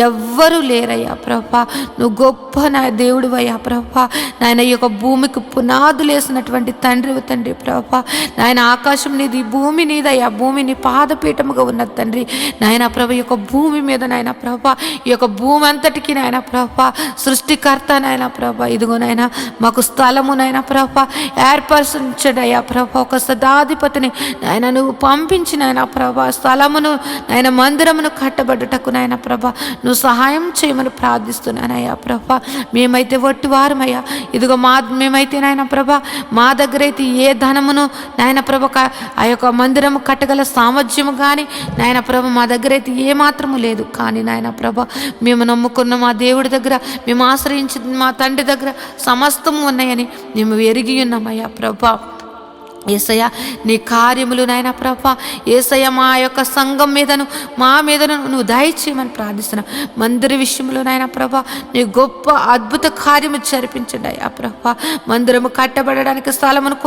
ఎవ్వరూ లేరయ్యా ప్రభా. నువ్వు గొప్ప నా దేవుడు అయ్యా ప్రభా. నాయన ఈ యొక్క భూమికి పునాదులు వేసినటువంటి తండ్రి ప్రభా. నాయన ఆకాశం నీది, భూమి నీదయ్యా. భూమి నీ పాదపీఠముగా ఉన్నది తండ్రి. నాయన ప్రభ ఈ యొక్క భూమి మీద నాయన ప్రభా ఈ యొక్క భూమి అంతటికి నాయన ప్రభా సృష్టికర్త నాయన ప్రభా. ఇదిగో నాయన మాకు స్థలము నాయన నాయన ప్రభా ఏర్పరచండి అయ్యా ప్రభా. ఒక శతాధిపతిని నాయన నువ్వు పంపించి నాయన ప్రభా స్థలమును నాయన మందిరమును కట్టబడ్డటకు నాయన ప్రభా నువ్వు సహాయం చేయమని ప్రార్థిస్తున్నానయ్యా ప్రభా. మేమైతే వట్టివారమయ్యా, ఇదిగో మేమైతే నాయన ప్రభా మా దగ్గర అయితే ఏ ధనమును నాయన ప్రభ ఆ యొక్క మందిరము కట్టగల సామర్థ్యము కానీ నాయన ప్రభ మా దగ్గర అయితే ఏమాత్రము లేదు. కానీ నాయన ప్రభ మేము నమ్ముకున్న మా దేవుడి దగ్గర, మేము ఆశ్రయించిన మా తండ్రి దగ్గర సమస్తము ఉన్నాయని మేము ఎరిగి ఉన్నామయ్యా ప్రభా. యేసయ్య నీ కార్యములు నాయన ప్రభా, యేసయ్య మా యొక్క సంఘం మీదను మా మీదను నువ్వు దయచేయమని ప్రార్థిస్తున్నా. మందిర విషయంలో నాయన ప్రభా నీ గొప్ప అద్భుత కార్యము జరిపించండి అయ్యా ప్రభా. మందిరము కట్టబడడానికి, స్థలమును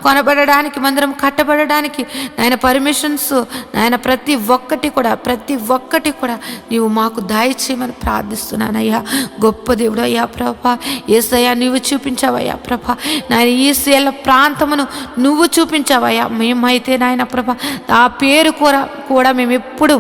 కొనబడడానికి, మందిరం కట్టబడడానికి నాయన పర్మిషన్స్ నాయన ప్రతి ఒక్కటి కూడా నీవు మాకు దయచేయమని ప్రార్థిస్తున్నానయ్యా. గొప్ప దేవుడు అయ్యా ప్రభా. యేసయ్య నీవు చూపించావయ్యా ప్రభా నాయన ఈ శీల ప్రాంతమును నువ్వు చూపించావయ్యా. మేమైతే నాయన ప్రభా ఆ పేరు కూడా మేము ఎప్పుడు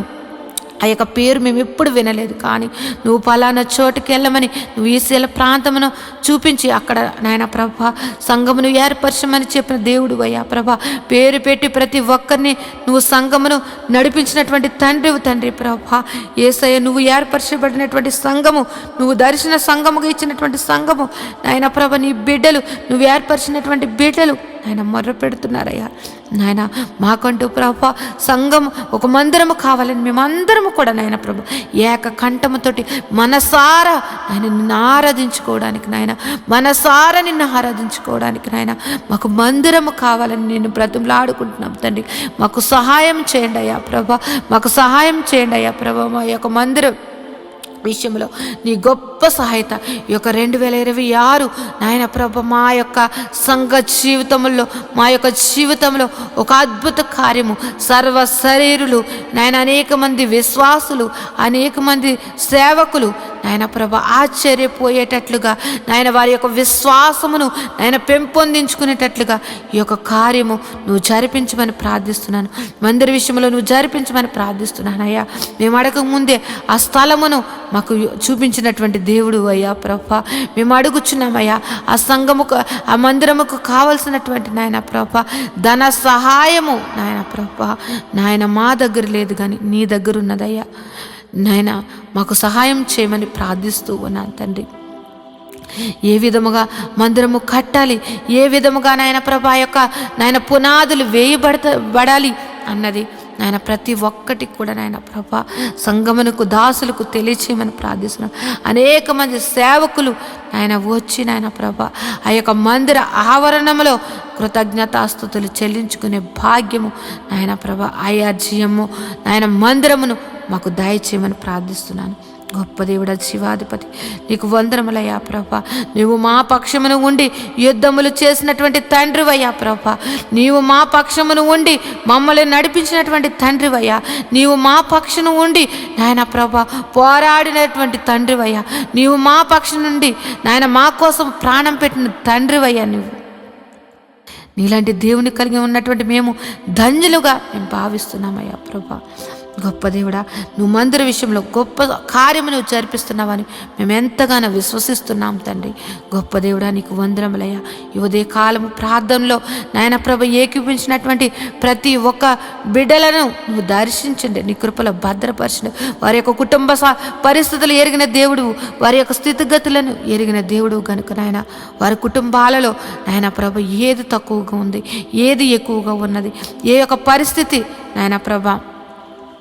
వినలేదు. కానీ నువ్వు పలానా చోటుకి వెళ్ళమని నువ్వు ఈశీల ప్రాంతమును చూపించి అక్కడ నాయన ప్రభా సంఘమును ఏర్పరచమని చెప్పిన దేవుడు అయ్యా ప్రభా. పేరు పెట్టి ప్రతి ఒక్కరిని నువ్వు సంఘమును నడిపించినటువంటి తండ్రి ప్రభా. యేసయ్య నువ్వు ఏర్పరచబడినటువంటి సంఘము, నువ్వు దర్శన సంఘముగా ఇచ్చినటువంటి సంఘము నాయన ప్రభ నీ బిడ్డలు, నువ్వు ఏర్పరిచినటువంటి బిడ్డలు ఆయన మొర్ర పెడుతున్నారయ్యా నాయన. మాకంటూ ప్రభా సంఘం ఒక మందిరము కావాలని మేమందరము కూడా నాయన ప్రభు ఏక కంఠముతోటి మనసారా ఆయన నిన్ను ఆరాధించుకోవడానికి నాయన మాకు మందిరము కావాలని నేను బ్రతుములాడుకుంటున్నాం తండ్రి. మాకు సహాయం చేయండి అయ్యా ప్రభా, మా యొక్క మందిరం విషయంలో నీ గొప్ప సహాయత ఈ యొక్క 2026 నాయన ప్రభ మా యొక్క సంఘ జీవితంలో ఒక అద్భుత కార్యము, సర్వ శరీరులు నాయన అనేక మంది విశ్వాసులు, అనేక మంది సేవకులు నాయన ప్రభ ఆశ్చర్యపోయేటట్లుగా నాయన వారి యొక్క విశ్వాసమును నాయన పెంపొందించుకునేటట్లుగా ఈ యొక్క కార్యము నువ్వు జరిపించమని ప్రార్థిస్తున్నాను. మందిర విషయంలో నువ్వు జరిపించమని ప్రార్థిస్తున్నాను అయ్యా. మేము అడగక ముందే ఆ స్థలమును మాకు చూపించినటువంటి దేవుడు అయ్యా ప్రభా. మేము అడుగుచున్నామయ్యా ఆ సంఘముకు, ఆ మందిరముకు కావలసినటువంటి నాయన ప్రభా ధన సహాయము నాయన ప్రభా నాయన మా దగ్గర లేదు కానీ నీ దగ్గర ఉన్నదయ్యా నాయన. మాకు సహాయం చేయమని ప్రార్థిస్తూ ఉన్నాను తండ్రి. ఏ విధముగా మందిరము కట్టాలి, ఏ విధముగా నాయన ప్రభా యొక్క నాయన పునాదులు వేయబడాలి అన్నది నాయన ప్రతి ఒక్కటి కూడా నాయన ప్రభా సంగమునకు దాసులకు తెలియచేయమని ప్రార్థిస్తున్నాను. అనేక మంది సేవకులు నాయన వచ్చి నాయన ప్రభా ఆ యొక్క మందిర ఆవరణంలో కృతజ్ఞతాస్తుతులు చెల్లించుకునే భాగ్యము నాయన ప్రభా ఆయార్జీయము నాయన మందిరమును మాకు దయచేయమని ప్రార్థిస్తున్నాను. గొప్ప దేవుడా జీవాధిపతి నీకు వందనములయ్యా ప్రభా. నీవు మా పక్షమును ఉండి యుద్ధములు చేసినటువంటి తండ్రివయ్యా ప్రభా. నీవు మా పక్షమును ఉండి మమ్మల్ని నడిపించినటువంటి తండ్రివయ్యా. నీవు మా పక్షమును ఉండి నాయన ప్రభా పోరాడినటువంటి తండ్రివయ్యా. నీవు మా పక్షం నుండి నాయన మా కోసం ప్రాణం పెట్టిన తండ్రివయ్యా. నీలాంటి దేవుని కలిగి ఉన్నటువంటి మేము ధన్యులుగా మేము భావిస్తున్నామయ్యా ప్రభా. గొప్ప దేవుడా నువ్వు మందిర విషయంలో గొప్ప కార్యము నువ్వు జరిపిస్తున్నావని మేము ఎంతగానో విశ్వసిస్తున్నాం తండ్రి. గొప్ప దేవుడా నీకు వందనములయ్యా. ఈ ఉదయ కాలము ప్రార్థనలో నాయన ప్రభ ఏకీపించినటువంటి ప్రతి ఒక్క బిడ్డలను నువ్వు దర్శించండి, నీ కృపలో భద్రపరచండి. వారి యొక్క కుటుంబ పరిస్థితులు ఎరిగిన దేవుడు, వారి యొక్క స్థితిగతులను ఎరిగిన దేవుడు కనుక నాయన వారి కుటుంబాలలో నాయన ప్రభ ఏది తక్కువగా ఉంది, ఏది ఎక్కువగా ఉన్నది, ఏ యొక్క పరిస్థితి నాయన ప్రభ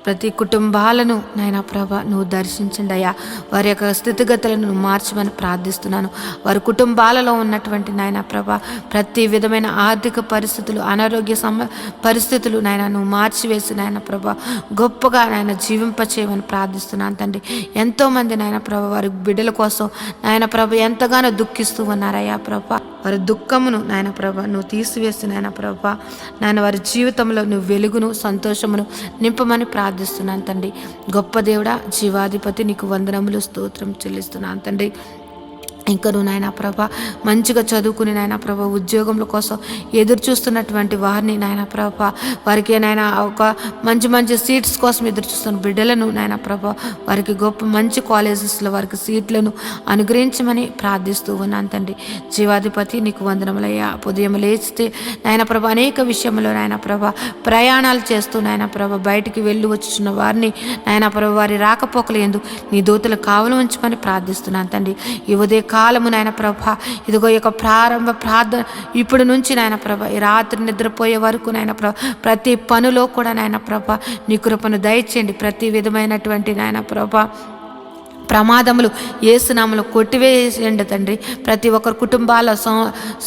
ప్రతి కుటుంబాలను నాయన ప్రభ నువ్వు దర్శించండి అయ్యా. వారి యొక్క స్థితిగతులను నువ్వు మార్చమని ప్రార్థిస్తున్నాను. వారి కుటుంబాలలో ఉన్నటువంటి నాయన ప్రభ ప్రతి విధమైన ఆర్థిక పరిస్థితులు, అనారోగ్య పరిస్థితులు నాయన నువ్వు మార్చివేసి నాయన ప్రభ గొప్పగా నాయన జీవింపచేయమని ప్రార్థిస్తున్నాను తండ్రి. ఎంతోమంది నాయన ప్రభ వారి బిడ్డల కోసం నాయన ప్రభ ఎంతగానో దుఃఖిస్తూ ఉన్నారయ్యా ప్రభ. వారి దుఃఖమును నాయన ప్రభ నువ్వు తీసివేసి నాయన ప్రభ నాయన వారి జీవితంలో నువ్వు వెలుగును, సంతోషమును నింపమని ప్రార్థిస్తున్నాను తండ్రి. గొప్ప దేవుడా జీవాధిపతి నీకు వందనములు స్తోత్రం చెల్లిస్తున్నాను తండ్రి. ఇంకను నాయన ప్రభ మంచిగా చదువుకుని నాయన ప్రభ ఉద్యోగముల కోసం ఎదురు చూస్తున్నటువంటి వారిని నాయన ప్రభ వారికి నాయన ఒక మంచి మంచి సీట్స్ కోసం ఎదురు చూస్తున్న బిడ్డలను నాయన ప్రభ వారికి గొప్ప మంచి కాలేజెస్లో వారికి సీట్లను అనుగ్రహించమని ప్రార్థిస్తూ ఉన్నాను తండ్రి. జీవాధిపతి నీకు వందనములయ్యా. ఉదయం లేచితే నాయన ప్రభ అనేక విషయంలో నాయన ప్రభ ప్రయాణాలు చేస్తూ నాయన ప్రభ బయటికి వెళ్ళి వచ్చుచున్న వారిని నాయన ప్రభ వారి రాకపోకలు ఎందు నీ దూతలు కావలు ఉంచమని ప్రార్థిస్తున్నాను తండ్రి. ఈ ఉదయ కాలము నాయన ప్రభ ఇదిగో ఈ యొక్క ప్రారంభ ప్రార్థన ఇప్పుడు నుంచి నాయన ప్రభ ఈ రాత్రి నిద్రపోయే వరకు నాయన ప్రభ ప్రతి పనిలో కూడా నాయన ప్రభ నీ కృపను దయచేయండి. ప్రతి విధమైనటువంటి నాయన ప్రభ ప్రమాదములు యేసునామములో కొట్టివేయండి తండ్రి. ప్రతి ఒక్కరి కుటుంబాల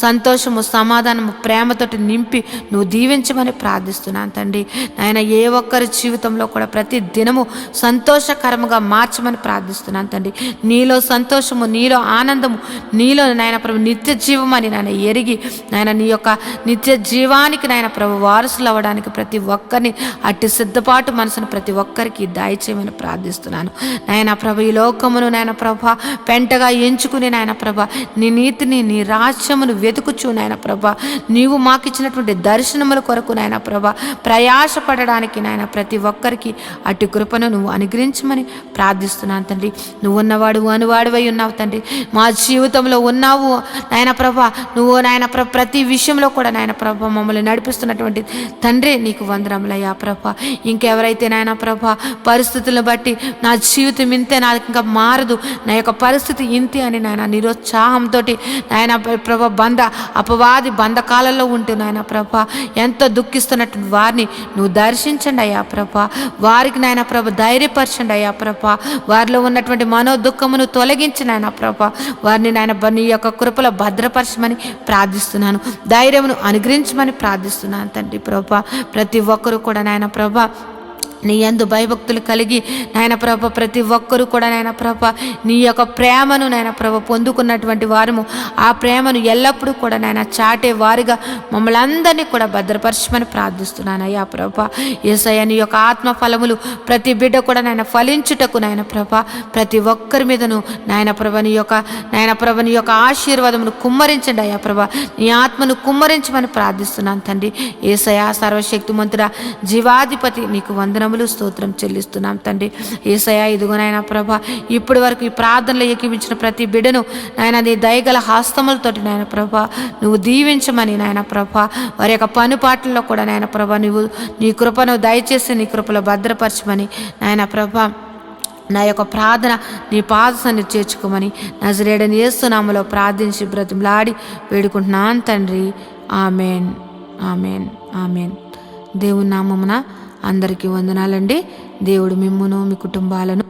సంతోషము సమాధానము ప్రేమతోటి నింపి నువ్వు దీవించమని ప్రార్థిస్తున్నాను తండ్రి. నాయన ఏ ఒక్కరి జీవితంలో కూడా ప్రతి దినము సంతోషకరముగా మార్చమని ప్రార్థిస్తున్నాను తండ్రి. నీలో సంతోషము, నీలో ఆనందము, నీలో నాయన ప్రభు నిత్య జీవమని నాయన ఎరిగి నాయన నీ యొక్క నిత్య జీవానికి నాయన ప్రభు వారసులు అవ్వడానికి ప్రతి ఒక్కరిని అట్టి సిద్ధపాటు మనసును ప్రతి ఒక్కరికి దయచేయమని ప్రార్థిస్తున్నాను నాయన ప్రభు. ఈ లోకమును నాయన ప్రభ పెంటగా ఎంచుకుని నాయన ప్రభ నీ నీతిని నీ రాజ్యమును వెతుకుచు నాయన ప్రభ నీవు మాకిచ్చినటువంటి దర్శనముల కొరకు నాయన ప్రభ ప్రయాసపడడానికి నాయన ప్రతి ఒక్కరికి అటు కృపను నువ్వు అనుగ్రహించమని ప్రార్థిస్తున్నాను తండ్రి. నువ్వు ఉన్నవాడు అనువాడివై ఉన్నావు తండ్రి. మా జీవితంలో ఉన్నావు నాయన ప్రభ. నువ్వు నాయన ప్రభ ప్రతి విషయంలో కూడా నాయన ప్రభ మమ్మల్ని నడిపిస్తున్నటువంటి తండ్రి నీకు వందనములయ్యా ప్రభ. ఇంకెవరైతే నాయన ప్రభ పరిస్థితులను బట్టి నా జీవితం ఇంతే, నా ఇంకా మారదు, నా యొక్క పరిస్థితి ఇంతే అని నాయన నిరుత్సాహంతో నాయన ప్రభ అపవాది బంధకాలలో ఉంటూ నాయన ప్రభ ఎంతో దుఃఖిస్తున్నట్టు వారిని నువ్వు దర్శించండి అయ్యా ప్రభ. వారికి నాయన ప్రభ ధైర్యపరచండి అయ్యా ప్రభ. వారిలో ఉన్నటువంటి మనోదుఃఖమును తొలగించి నాయన ప్రభ వారిని నాయన నీ యొక్క కృపలో భద్రపరచమని ప్రార్థిస్తున్నాను. ధైర్యమును అనుగ్రహించమని ప్రార్థిస్తున్నాను తండ్రి ప్రభ. ప్రతి ఒక్కరూ కూడా నాయన ప్రభ నీ యందు భయభక్తులు కలిగి నాయన ప్రభ ప్రతి ఒక్కరూ కూడా నాయన ప్రభ నీ యొక్క ప్రేమను నాయన ప్రభ పొందుకున్నటువంటి వారము ఆ ప్రేమను ఎల్లప్పుడూ కూడా నాయన చాటే వారిగా మమ్మల్ని అందరినీ కూడా భద్రపరచమని ప్రార్థిస్తున్నాను అయ్యా ప్రభ. యేసయ్య నీ యొక్క ఆత్మ ఫలములు ప్రతి బిడ్డ కూడా నాయన ఫలించుటకు నాయన ప్రభ ప్రతి ఒక్కరి మీదను నాయన ప్రభ నీ యొక్క ఆశీర్వాదమును కుమ్మరించండి అయ్యా ప్రభ. నీ ఆత్మను కుమ్మరించమని ప్రార్థిస్తున్నాను తండ్రి. యేసయ్య సర్వశక్తిమంతుడా జీవాధిపతి నీకు వందనములు స్తోత్రం చెల్లిస్తున్నాం తండ్రి. యేసయ్య ఇదిగో నాయన ప్రభ ఇప్పటి వరకు ఈ ప్రార్థనలో ఏకీవించిన ప్రతి బిడ్డను నాయన నీ దయగల హస్తములతోటి నాయన ప్రభ నువ్వు దీవించమని నాయన ప్రభ వారి యొక్క పనుపాట్లలో కూడా నాయన ప్రభ నువ్వు నీ కృపను దయచేసి నీ కృపలో భద్రపరచమని నాయన ప్రభ నా యొక్క ప్రార్థన నీ పాదసాన్ని చేర్చుకోమని నజరేయుడైన యేసు నామములో ప్రార్థించి బ్రతిమలాడి వేడుకుంటున్నాను తండ్రి. Amen, amen, amen. దేవుని నామమున అందరికీ వందనాలండి. దేవుడు మిమ్మును మీ కుటుంబాలను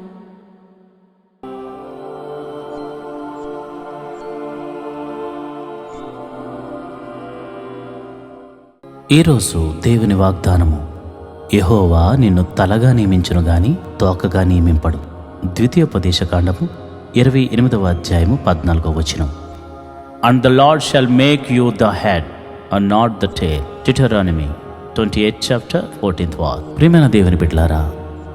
ఈరోజు దేవుని వాగ్దానము, యెహోవా నిన్ను తలగా నియమించును గాని తోకగా నియమింపడు. ద్వితీయోపదేశకాండము 28వ అధ్యాయము 14వ వచనం. And the Lord shall make you the head and not the tail. Deuteronomy 28 chapter 14th verse. ప్రియమైన దేవుని బిడ్డలారా,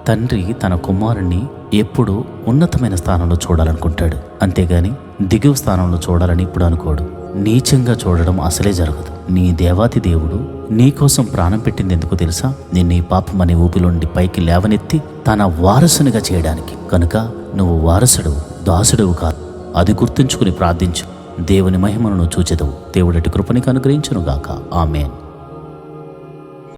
తండ్రి తన కుమారుణ్ణి ఎప్పుడు ఉన్నతమైన స్థానంలో చూడాలనుకుంటాడు, అంతేగాని దిగువ స్థానంలో చూడాలని ఇప్పుడు అనుకోడు. నీచంగా చూడడం అసలే జరగదు. నీ దేవాతి దేవుడు నీ కోసం ప్రాణం పెట్టింది ఎందుకు తెలుసా? నిన్ను ఈ పాపం అనే ఊపిలోండి పైకి లేవనెత్తి తన వారసునిగా చేయడానికి. కనుక నువ్వు వారసుడు, దాసుడువు కాదు. అది గుర్తుంచుకుని ప్రార్థించు. దేవుని మహిమను చూచెదవు. దేవుడటి కృపనికి అనుగ్రహించునుగాక. ఆమేన్.